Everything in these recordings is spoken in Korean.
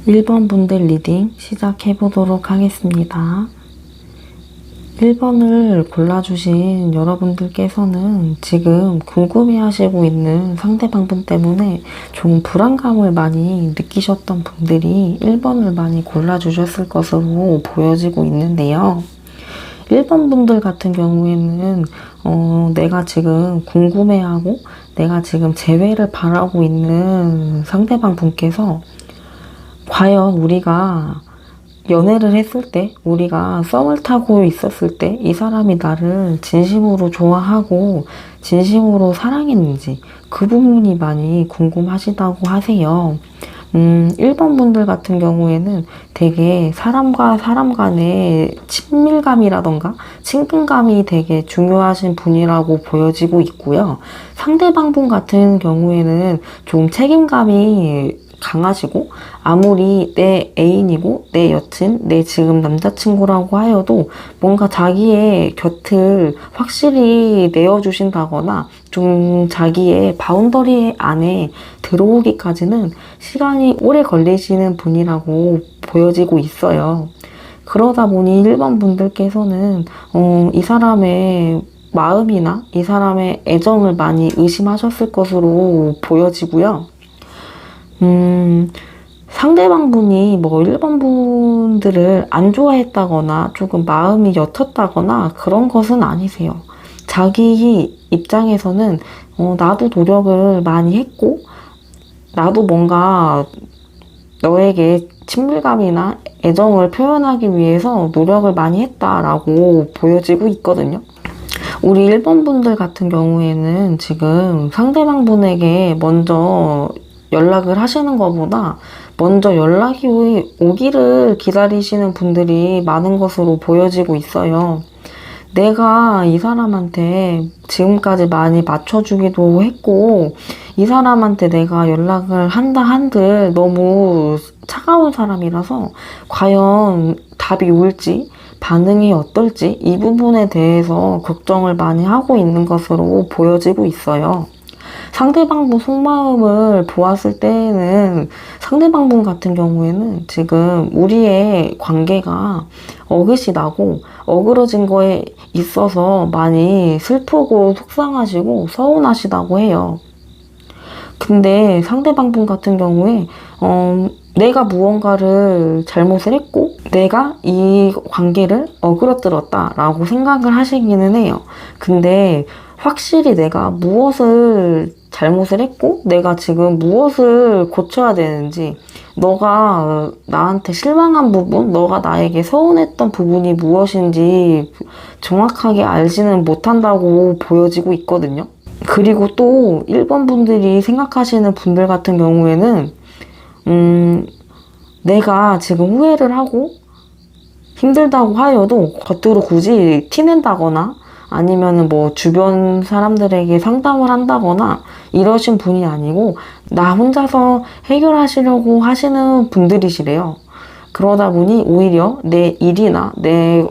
1번 분들 리딩 시작해 보도록 하겠습니다. 1번을 골라주신 여러분들께서는 지금 궁금해하시고 있는 상대방분 때문에 좀 불안감을 많이 느끼셨던 분들이 1번을 많이 골라주셨을 것으로 보여지고 있는데요. 1번 분들 같은 경우에는 내가 지금 궁금해하고 내가 지금 재회를 바라고 있는 상대방 분께서 과연 우리가 연애를 했을 때, 우리가 썸을 타고 있었을 때 이 사람이 나를 진심으로 좋아하고 진심으로 사랑했는지 그 부분이 많이 궁금하시다고 하세요. 1번 분들 같은 경우에는 되게 사람과 사람 간의 친밀감이라던가 친근감이 되게 중요하신 분이라고 보여지고 있고요. 상대방 분 같은 경우에는 좀 책임감이 강하시고 아무리 내 애인이고 내 여친, 내 지금 남자친구라고 하여도 뭔가 자기의 곁을 확실히 내어주신다거나 좀 자기의 바운더리 안에 들어오기까지는 시간이 오래 걸리시는 분이라고 보여지고 있어요. 그러다 보니 1번 분들께서는 이 사람의 마음이나 이 사람의 애정을 많이 의심하셨을 것으로 보여지고요. 상대방 분이 뭐 1번 분들을 안 좋아했다거나 조금 마음이 옅었다거나 그런 것은 아니세요. 자기 입장에서는 나도 노력을 많이 했고 나도 뭔가 너에게 친밀감이나 애정을 표현하기 위해서 노력을 많이 했다라고 보여지고 있거든요. 우리 1번 분들 같은 경우에는 지금 상대방 분에게 먼저 연락을 하시는 것보다 먼저 연락이 오기를 기다리시는 분들이 많은 것으로 보여지고 있어요. 내가 이 사람한테 지금까지 많이 맞춰주기도 했고 이 사람한테 내가 연락을 한다 한들 너무 차가운 사람이라서 과연 답이 올지 반응이 어떨지 이 부분에 대해서 걱정을 많이 하고 있는 것으로 보여지고 있어요. 상대방분 속마음을 보았을 때에는 상대방분 같은 경우에는 지금 우리의 관계가 어긋이 나고 어그러진 거에 있어서 많이 슬프고 속상하시고 서운하시다고 해요. 근데 상대방분 같은 경우에 내가 무언가를 잘못을 했고 내가 이 관계를 어그러뜨렸다 라고 생각을 하시기는 해요. 근데 확실히 내가 무엇을 잘못을 했고 내가 지금 무엇을 고쳐야 되는지 너가 나한테 실망한 부분, 너가 나에게 서운했던 부분이 무엇인지 정확하게 알지는 못한다고 보여지고 있거든요. 그리고 또 1번 분들이 생각하시는 분들 같은 경우에는 내가 지금 후회를 하고 힘들다고 하여도 겉으로 굳이 티낸다거나 아니면은 뭐 주변 사람들에게 상담을 한다거나 이러신 분이 아니고 나 혼자서 해결하시려고 하시는 분들이시래요. 그러다 보니 오히려 내 일이나 내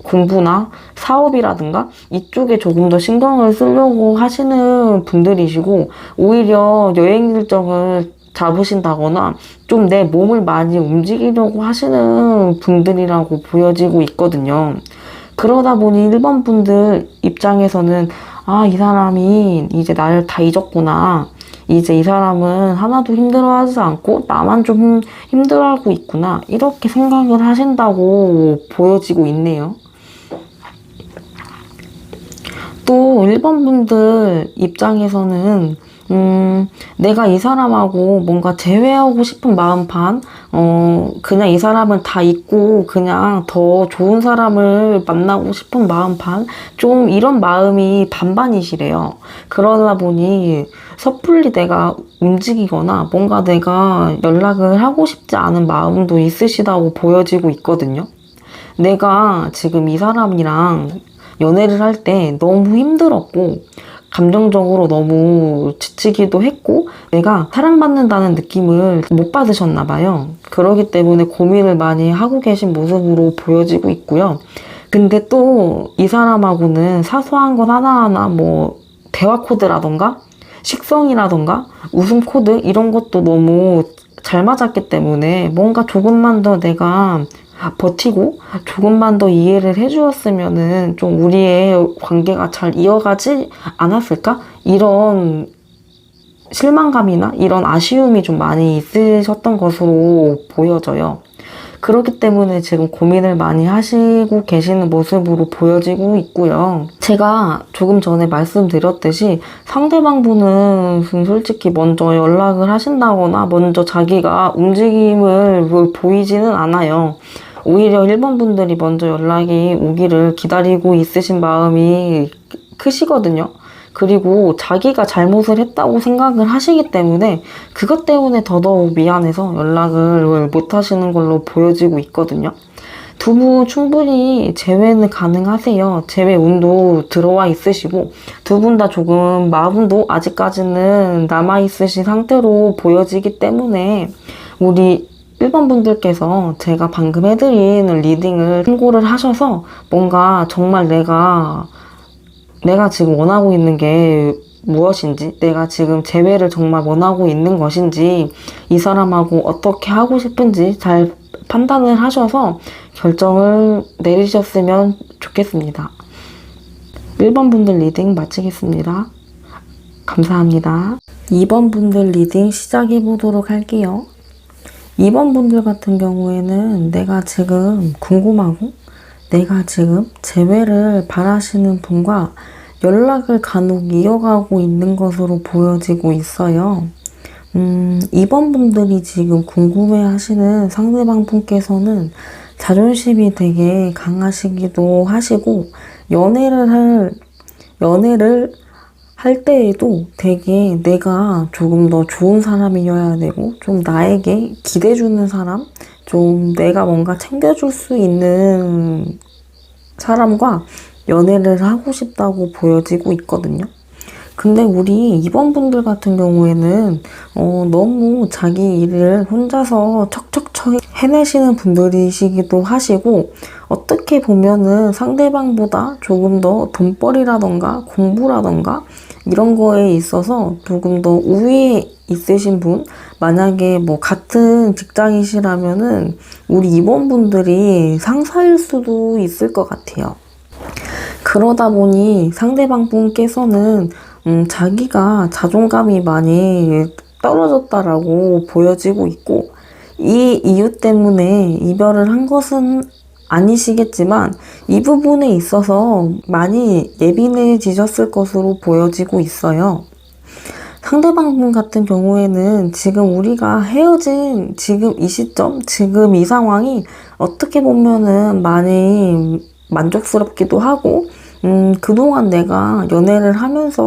공부나 사업이라든가 이쪽에 조금 더 신경을 쓰려고 하시는 분들이시고 오히려 여행 일정을 잡으신다거나 좀 내 몸을 많이 움직이려고 하시는 분들이라고 보여지고 있거든요. 그러다 보니 1번 분들 입장에서는 아, 이 사람이 이제 나를 다 잊었구나. 이제 이 사람은 하나도 힘들어하지 않고 나만 좀 힘들어하고 있구나. 이렇게 생각을 하신다고 보여지고 있네요. 또 1번 분들 입장에서는 내가 이 사람하고 뭔가 재회하고 싶은 마음 반, 그냥 이 사람을 다 잊고 그냥 더 좋은 사람을 만나고 싶은 마음 반, 좀 이런 마음이 반반이시래요. 그러다 보니 섣불리 내가 움직이거나 뭔가 내가 연락을 하고 싶지 않은 마음도 있으시다고 보여지고 있거든요. 내가 지금 이 사람이랑 연애를 할 때 너무 힘들었고 감정적으로 너무 지치기도 했고 내가 사랑받는다는 느낌을 못 받으셨나 봐요. 그러기 때문에 고민을 많이 하고 계신 모습으로 보여지고 있고요. 근데 또 이 사람하고는 사소한 것 하나하나 뭐 대화 코드라던가 식성이라던가 웃음 코드 이런 것도 너무 잘 맞았기 때문에 뭔가 조금만 더 내가 버티고 조금만 더 이해를 해주었으면은 좀 우리의 관계가 잘 이어가지 않았을까? 이런 실망감이나 이런 아쉬움이 좀 많이 있으셨던 것으로 보여져요. 그렇기 때문에 지금 고민을 많이 하시고 계시는 모습으로 보여지고 있고요. 제가 조금 전에 말씀드렸듯이 상대방분은 솔직히 먼저 연락을 하신다거나 먼저 자기가 움직임을 보이지는 않아요. 오히려 1번 분들이 먼저 연락이 오기를 기다리고 있으신 마음이 크시거든요. 그리고 자기가 잘못을 했다고 생각을 하시기 때문에 그것 때문에 더더욱 미안해서 연락을 못 하시는 걸로 보여지고 있거든요. 두 분 충분히 재회는 가능하세요. 재회 운도 들어와 있으시고 두 분 다 조금 마음도 아직까지는 남아있으신 상태로 보여지기 때문에 우리 1번 분들께서 제가 방금 해드린 리딩을 참고를 하셔서 뭔가 정말 내가 지금 원하고 있는 게 무엇인지, 내가 지금 재회를 정말 원하고 있는 것인지, 이 사람하고 어떻게 하고 싶은지 잘 판단을 하셔서 결정을 내리셨으면 좋겠습니다. 1번 분들 리딩 마치겠습니다. 감사합니다. 2번 분들 리딩 시작해 보도록 할게요. 2번 분들 같은 경우에는 내가 지금 궁금하고 내가 지금 재회를 바라시는 분과 연락을 간혹 이어가고 있는 것으로 보여지고 있어요. 2번 분들이 지금 궁금해 하시는 상대방 분께서는 자존심이 되게 강하시기도 하시고, 연애를 할 때에도 되게 내가 조금 더 좋은 사람이어야 되고, 좀 나에게 기대주는 사람, 좀 내가 뭔가 챙겨줄 수 있는 사람과 연애를 하고 싶다고 보여지고 있거든요. 근데 우리 2번 분들 같은 경우에는 너무 자기 일을 혼자서 척척척 해내시는 분들이시기도 하시고, 어떻게 보면은 상대방보다 조금 더 돈벌이라던가 공부라던가 이런 거에 있어서 조금 더 우위에 있으신 분, 만약에 뭐 같은 직장이시라면은 우리 2번 분들이 상사일 수도 있을 것 같아요. 그러다 보니 상대방 분께서는 자기가 자존감이 많이 떨어졌다라고 보여지고 있고, 이 이유 때문에 이별을 한 것은 아니시겠지만 이 부분에 있어서 많이 예민해지셨을 것으로 보여지고 있어요. 상대방분 같은 경우에는 지금 우리가 헤어진 지금 이 시점, 지금 이 상황이 어떻게 보면은 많이 만족스럽기도 하고, 그동안 내가 연애를 하면서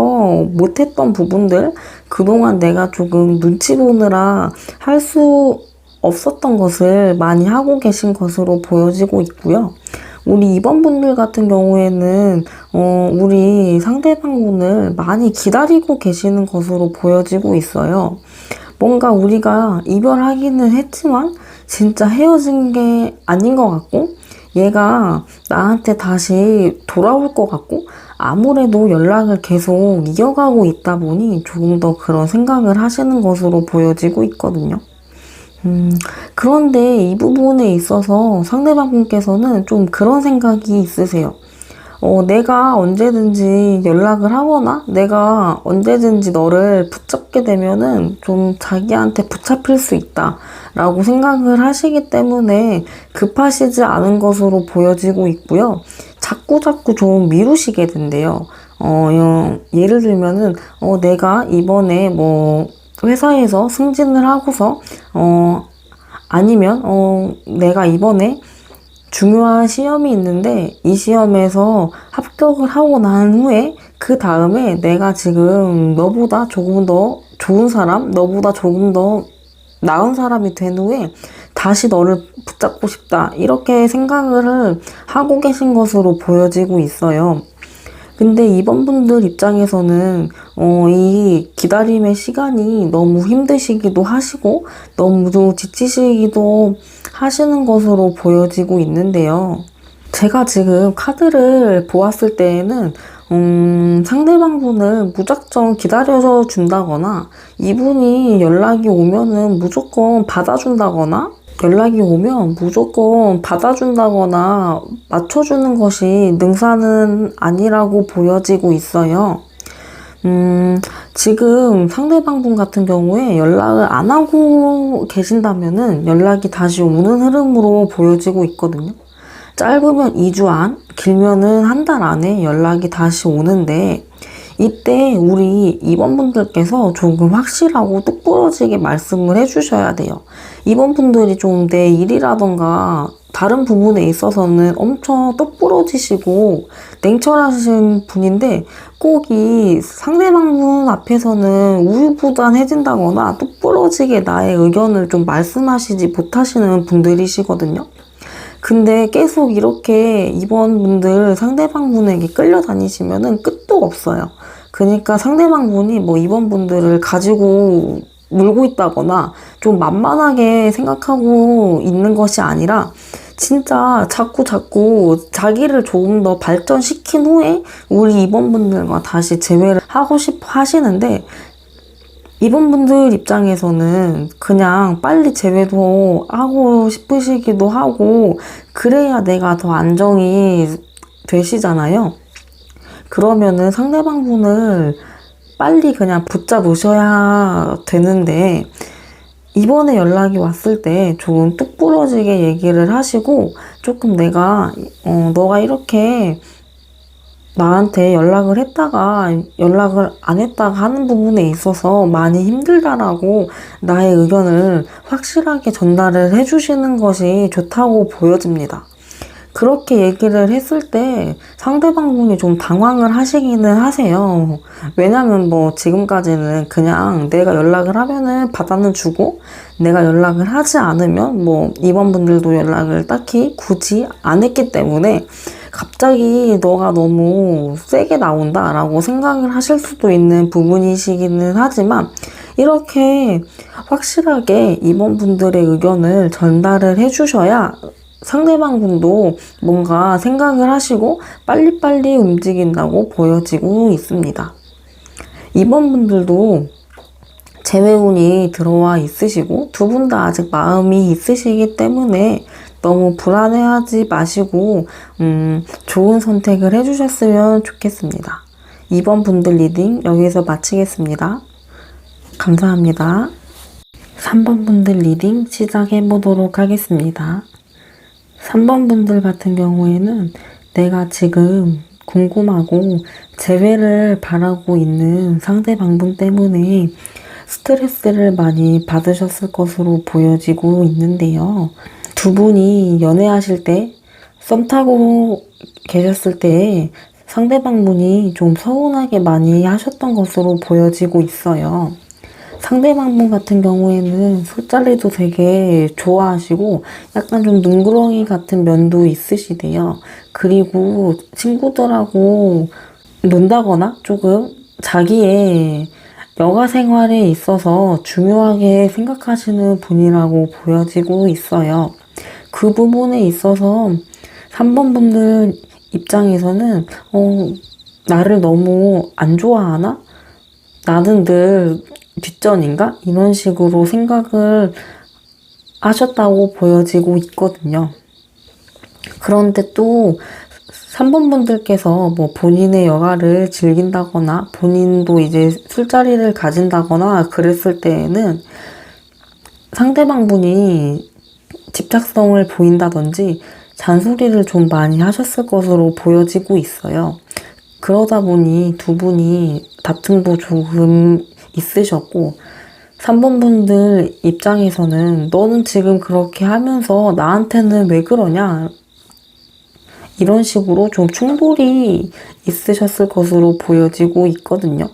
못했던 부분들, 그동안 내가 조금 눈치 보느라 할 수 없었던 것을 많이 하고 계신 것으로 보여지고 있고요. 우리 2번 분들 같은 경우에는 우리 상대방분을 많이 기다리고 계시는 것으로 보여지고 있어요. 뭔가 우리가 이별하기는 했지만 진짜 헤어진 게 아닌 것 같고, 얘가 나한테 다시 돌아올 것 같고, 아무래도 연락을 계속 이어가고 있다 보니 조금 더 그런 생각을 하시는 것으로 보여지고 있거든요. 그런데 이 부분에 있어서 상대방 분께서는 좀 그런 생각이 있으세요. 내가 언제든지 연락을 하거나 내가 언제든지 너를 붙잡게 되면은 좀 자기한테 붙잡힐 수 있다 라고 생각을 하시기 때문에 급하시지 않은 것으로 보여지고 있고요. 자꾸자꾸 좀 미루시게 된대요. 예를 들면은 내가 이번에 뭐 회사에서 승진을 하고서 아니면 내가 이번에 중요한 시험이 있는데 이 시험에서 합격을 하고 난 후에 그 다음에 내가 지금 너보다 조금 더 좋은 사람, 너보다 조금 더 나은 사람이 된 후에 다시 너를 붙잡고 싶다, 이렇게 생각을 하고 계신 것으로 보여지고 있어요. 근데 이번 분들 입장에서는 이 기다림의 시간이 너무 힘드시기도 하시고 너무 지치시기도 하시는 것으로 보여지고 있는데요. 제가 지금 카드를 보았을 때에는 상대방분을 무작정 기다려서 준다거나 이분이 연락이 오면은 무조건 받아준다거나 연락이 오면 무조건 받아준다거나 맞춰주는 것이 능사는 아니라고 보여지고 있어요. 지금 상대방분 같은 경우에 연락을 안 하고 계신다면은 연락이 다시 오는 흐름으로 보여지고 있거든요. 짧으면 2주 안, 길면은 한 달 안에 연락이 다시 오는데 이때 우리 2번분들께서 조금 확실하고 똑부러지게 말씀을 해주셔야 돼요. 2번분들이 좀 내 일이라던가 다른 부분에 있어서는 엄청 똑부러지시고 냉철하신 분인데 꼭 이 상대방분 앞에서는 우유부단해진다거나 똑부러지게 나의 의견을 좀 말씀하시지 못하시는 분들이시거든요. 근데 계속 이렇게 이번 분들 상대방분에게 끌려다니시면은 끝도 없어요. 그러니까 상대방분이 뭐 이번 분들을 가지고 물고 있다거나 좀 만만하게 생각하고 있는 것이 아니라 진짜 자꾸 자기를 조금 더 발전시킨 후에 우리 이번 분들과 다시 재회를 하고 싶어 하시는데 이번 분들 입장에서는 그냥 빨리 재회도 하고 싶으시기도 하고 그래야 내가 더 안정이 되시잖아요. 그러면은 상대방 분을 빨리 그냥 붙잡으셔야 되는데 이번에 연락이 왔을 때 조금 뚝 부러지게 얘기를 하시고 조금 너가 이렇게 나한테 연락을 했다가 연락을 안 했다가 하는 부분에 있어서 많이 힘들다라고 나의 의견을 확실하게 전달을 해주시는 것이 좋다고 보여집니다. 그렇게 얘기를 했을 때 상대방 분이 좀 당황을 하시기는 하세요. 왜냐면 뭐 지금까지는 그냥 내가 연락을 하면은 받아는 주고 내가 연락을 하지 않으면 뭐 이번 분들도 연락을 딱히 굳이 안 했기 때문에 갑자기 너가 너무 세게 나온다라고 생각을 하실 수도 있는 부분이시기는 하지만 이렇게 확실하게 이번 분들의 의견을 전달을 해주셔야 상대방 분도 뭔가 생각을 하시고 빨리빨리 움직인다고 보여지고 있습니다. 이번 분들도 재회운이 들어와 있으시고 두 분 다 아직 마음이 있으시기 때문에 너무 불안해하지 마시고 좋은 선택을 해주셨으면 좋겠습니다. 2번 분들 리딩 여기서 마치겠습니다. 감사합니다. 3번 분들 리딩 시작해 보도록 하겠습니다. 3번 분들 같은 경우에는 내가 지금 궁금하고 재회를 바라고 있는 상대방분 때문에 스트레스를 많이 받으셨을 것으로 보여지고 있는데요. 두 분이 연애하실 때, 썸 타고 계셨을 때 상대방분이 좀 서운하게 많이 하셨던 것으로 보여지고 있어요. 상대방분 같은 경우에는 술자리도 되게 좋아하시고 약간 좀 눈구렁이 같은 면도 있으시대요. 그리고 친구들하고 논다거나 조금 자기의 여가 생활에 있어서 중요하게 생각하시는 분이라고 보여지고 있어요. 그 부분에 있어서 3번 분들 입장에서는 나를 너무 안 좋아하나? 나는 늘 뒷전인가? 이런 식으로 생각을 하셨다고 보여지고 있거든요. 그런데 또 3번 분들께서 뭐 본인의 여가를 즐긴다거나 본인도 이제 술자리를 가진다거나 그랬을 때에는 상대방 분이 집착성을 보인다든지 잔소리를 좀 많이 하셨을 것으로 보여지고 있어요. 그러다 보니 두 분이 다툼도 조금 있으셨고 3번 분들 입장에서는 너는 지금 그렇게 하면서 나한테는 왜 그러냐 이런 식으로 좀 충돌이 있으셨을 것으로 보여지고 있거든요.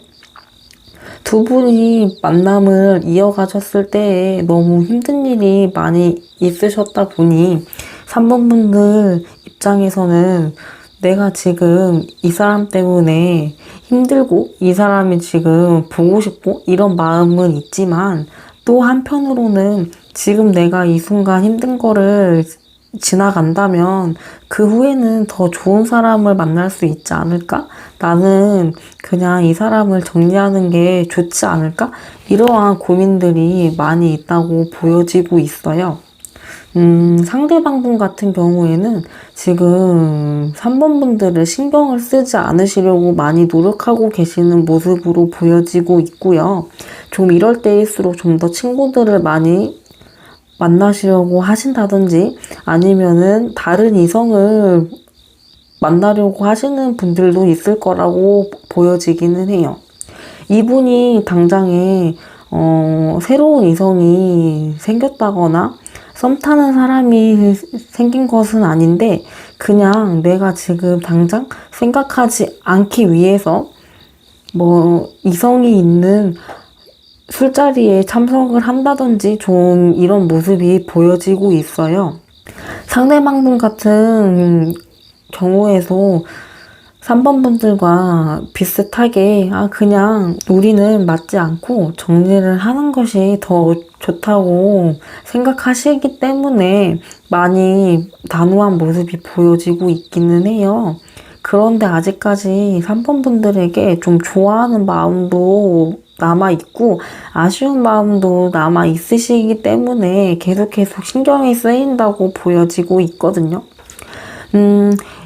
두 분이 만남을 이어가셨을 때 너무 힘든 일이 많이 있으셨다 보니 3번 분들 입장에서는 내가 지금 이 사람 때문에 힘들고 이 사람이 지금 보고 싶고 이런 마음은 있지만 또 한편으로는 지금 내가 이 순간 힘든 거를 지나간다면 그 후에는 더 좋은 사람을 만날 수 있지 않을까? 나는 그냥 이 사람을 정리하는 게 좋지 않을까? 이러한 고민들이 많이 있다고 보여지고 있어요. 상대방 분 같은 경우에는 지금 3번 분들을 신경을 쓰지 않으시려고 많이 노력하고 계시는 모습으로 보여지고 있고요. 좀 이럴 때일수록 좀 더 친구들을 많이 만나시려고 하신다든지 아니면은 다른 이성을 만나려고 하시는 분들도 있을 거라고 보여지기는 해요. 이분이 당장에 새로운 이성이 생겼다거나 썸 타는 사람이 생긴 것은 아닌데 그냥 내가 지금 당장 생각하지 않기 위해서 뭐 이성이 있는 술자리에 참석을 한다든지 좀 이런 모습이 보여지고 있어요. 상대방 분 같은 경우에도 3번 분들과 비슷하게 그냥 우리는 맞지 않고 정리를 하는 것이 더 좋다고 생각하시기 때문에 많이 단호한 모습이 보여지고 있기는 해요. 그런데 아직까지 3번 분들에게 좀 좋아하는 마음도 남아있고 아쉬운 마음도 남아있으시기 때문에 계속 신경이 쓰인다고 보여지고 있거든요.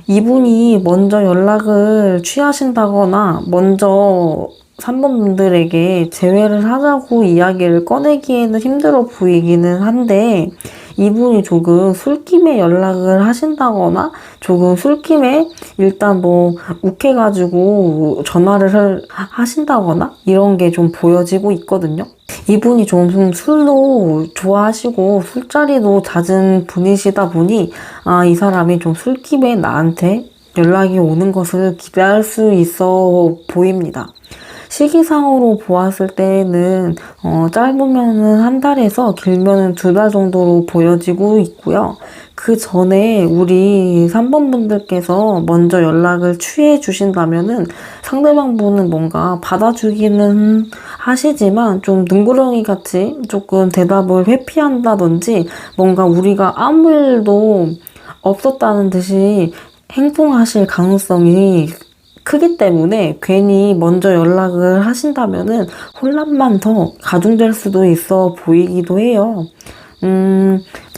이분이 먼저 연락을 취하신다거나 먼저 3번 분들에게 재회를 하자고 이야기를 꺼내기에는 힘들어 보이기는 한데 이분이 조금 술김에 연락을 하신다거나 조금 술김에 일단 뭐 욱해가지고 전화를 하신다거나 이런 게 좀 보여지고 있거든요. 이분이 좀 술도 좋아하시고 술자리도 잦은 분이시다 보니 이 사람이 좀 술김에 나한테 연락이 오는 것을 기대할 수 있어 보입니다. 시기상으로 보았을 때는 짧으면은 한 달에서 길면은 2달 정도로 보여지고 있고요. 그 전에 우리 3번 분들께서 먼저 연락을 취해 주신다면은 상대방 분은 뭔가 받아주기는 하시지만 좀 능구렁이 같이 조금 대답을 회피한다든지 뭔가 우리가 아무 일도 없었다는 듯이 행동하실 가능성이 크기 때문에 괜히 먼저 연락을 하신다면은 혼란만 더 가중될 수도 있어 보이기도 해요.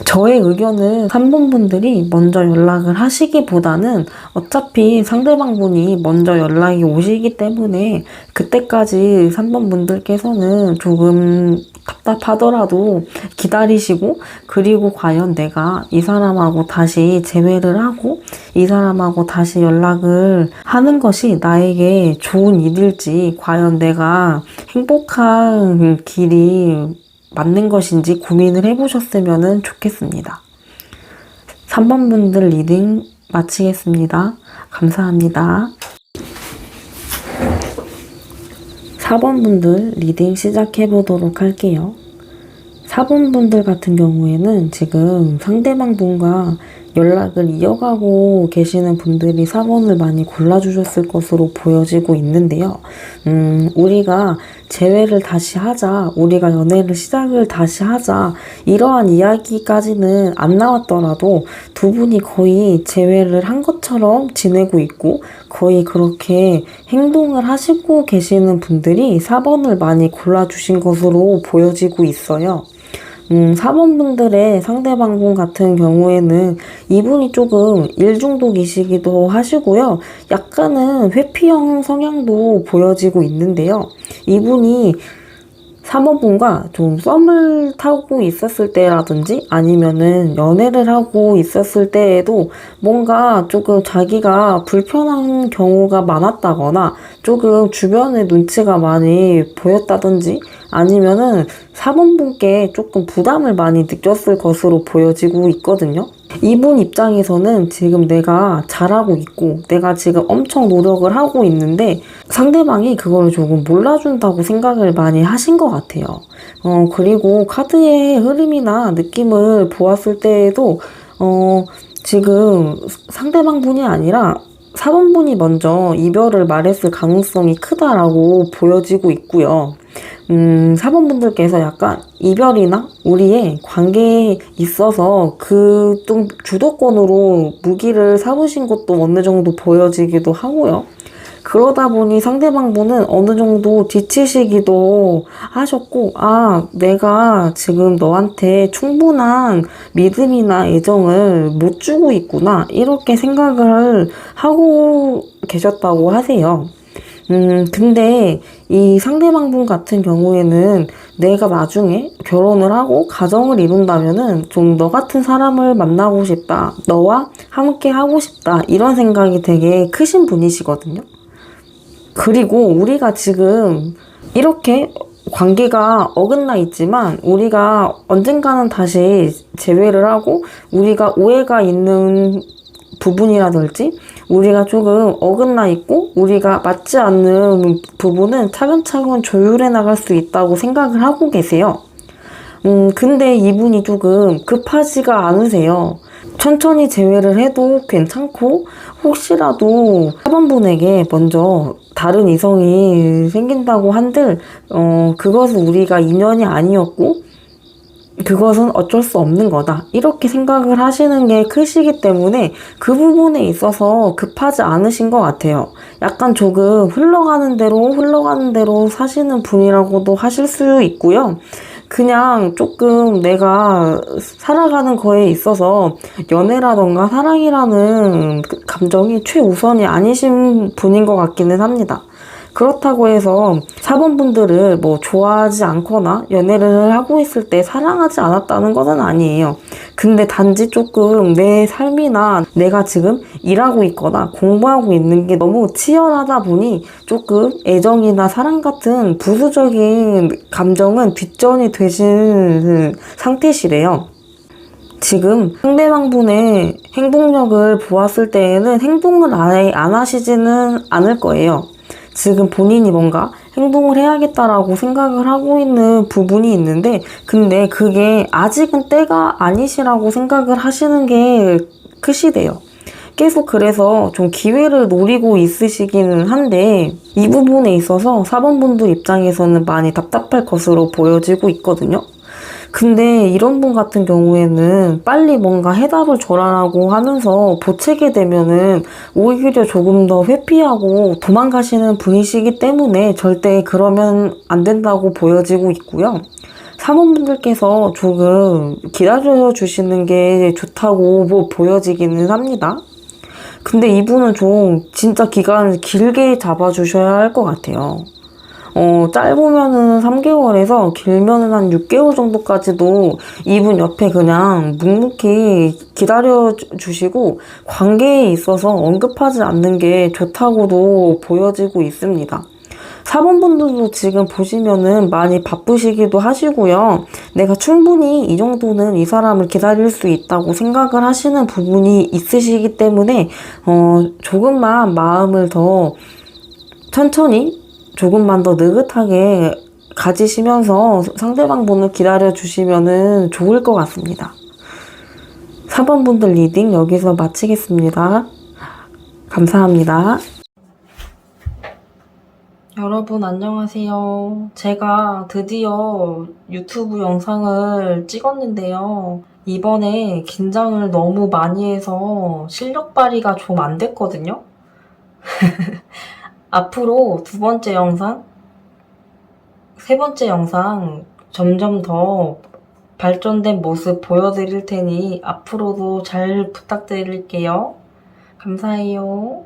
저의 의견은 3번 분들이 먼저 연락을 하시기보다는 어차피 상대방 분이 먼저 연락이 오시기 때문에 그때까지 3번 분들께서는 조금 답답하더라도 기다리시고 그리고 과연 내가 이 사람하고 다시 재회를 하고 이 사람하고 다시 연락을 하는 것이 나에게 좋은 일일지 과연 내가 행복한 길이 맞는 것인지 고민을 해보셨으면 좋겠습니다. 3번 분들 리딩 마치겠습니다. 감사합니다. 4번 분들 리딩 시작해 보도록 할게요. 4번 분들 같은 경우에는 지금 상대방 분과 연락을 이어가고 계시는 분들이 4번을 많이 골라주셨을 것으로 보여지고 있는데요. 우리가 재회를 다시 하자, 우리가 연애를 시작을 다시 하자, 이러한 이야기까지는 안 나왔더라도 두 분이 거의 재회를 한 것처럼 지내고 있고 거의 그렇게 행동을 하시고 계시는 분들이 4번을 많이 골라주신 것으로 보여지고 있어요. 4번 분들의 상대방 분 같은 경우에는 이분이 조금 일중독이시기도 하시고요. 약간은 회피형 성향도 보여지고 있는데요. 이분이 3번 분과 좀 썸을 타고 있었을 때라든지 아니면은 연애를 하고 있었을 때에도 뭔가 조금 자기가 불편한 경우가 많았다거나 조금 주변에 눈치가 많이 보였다든지 아니면은 4번 분께 조금 부담을 많이 느꼈을 것으로 보여지고 있거든요. 이분 입장에서는 지금 내가 잘하고 있고 내가 지금 엄청 노력을 하고 있는데 상대방이 그걸 조금 몰라준다고 생각을 많이 하신 것 같아요. 그리고 카드의 흐름이나 느낌을 보았을 때에도 지금 상대방 분이 아니라 4번 분이 먼저 이별을 말했을 가능성이 크다라고 보여지고 있고요. 사범분들께서 약간 이별이나 우리의 관계에 있어서 그 좀 주도권으로 무기를 삼으신 것도 어느 정도 보여지기도 하고요. 그러다 보니 상대방분은 어느 정도 지치시기도 하셨고, 아, 내가 지금 너한테 충분한 믿음이나 애정을 못 주고 있구나, 이렇게 생각을 하고 계셨다고 하세요. 근데 이 상대방분 같은 경우에는 내가 나중에 결혼을 하고 가정을 이룬다면은 좀 너 같은 사람을 만나고 싶다, 너와 함께 하고 싶다, 이런 생각이 되게 크신 분이시거든요. 그리고 우리가 지금 이렇게 관계가 어긋나 있지만 우리가 언젠가는 다시 재회를 하고 우리가 오해가 있는 부분이라든지 우리가 조금 어긋나 있고 우리가 맞지 않는 부분은 차근차근 조율해 나갈 수 있다고 생각을 하고 계세요. 근데 이분이 조금 급하지가 않으세요. 천천히 재회를 해도 괜찮고 혹시라도 사번분에게 먼저 다른 이성이 생긴다고 한들 그것은 우리가 인연이 아니었고 그것은 어쩔 수 없는 거다, 이렇게 생각을 하시는 게 크시기 때문에 그 부분에 있어서 급하지 않으신 것 같아요. 약간 조금 흘러가는 대로 사시는 분이라고도 하실 수 있고요. 그냥 조금 내가 살아가는 거에 있어서 연애라던가 사랑이라는 감정이 최우선이 아니신 분인 것 같기는 합니다. 그렇다고 해서 사범분들을 뭐 좋아하지 않거나 연애를 하고 있을 때 사랑하지 않았다는 것은 아니에요. 근데 단지 조금 내 삶이나 내가 지금 일하고 있거나 공부하고 있는 게 너무 치열하다 보니 조금 애정이나 사랑 같은 부수적인 감정은 뒷전이 되신 상태시래요. 지금 상대방분의 행동력을 보았을 때에는 행동을 아예 안 하시지는 않을 거예요. 지금 본인이 뭔가 행동을 해야겠다라고 생각을 하고 있는 부분이 있는데, 근데 그게 아직은 때가 아니시라고 생각을 하시는 게 크시대요. 계속 그래서 좀 기회를 노리고 있으시기는 한데, 이 부분에 있어서 사번분들 입장에서는 많이 답답할 것으로 보여지고 있거든요. 근데 이런 분 같은 경우에는 빨리 뭔가 해답을 줘라라고 하면서 보채게 되면은 오히려 조금 더 회피하고 도망가시는 분이시기 때문에 절대 그러면 안 된다고 보여지고 있고요. 사모분들께서 조금 기다려 주시는 게 좋다고 보여지기는 합니다. 근데 이분은 좀 진짜 기간을 길게 잡아주셔야 할 것 같아요. 짧으면은 3개월에서 길면은 한 6개월 정도까지도 이분 옆에 그냥 묵묵히 기다려 주시고 관계에 있어서 언급하지 않는 게 좋다고도 보여지고 있습니다. 사범분들도 지금 보시면은 많이 바쁘시기도 하시고요. 내가 충분히 이 정도는 이 사람을 기다릴 수 있다고 생각을 하시는 부분이 있으시기 때문에 조금만 마음을 더 천천히 조금만 더 느긋하게 가지시면서 상대방 분을 기다려 주시면 좋을 것 같습니다. 4번 분들 리딩 여기서 마치겠습니다. 감사합니다. 여러분 안녕하세요. 제가 드디어 유튜브 영상을 찍었는데요. 이번에 긴장을 너무 많이 해서 실력 발휘가 좀 안 됐거든요. 앞으로 두 번째 영상, 세 번째 영상 점점 더 발전된 모습 보여드릴 테니 앞으로도 잘 부탁드릴게요. 감사해요.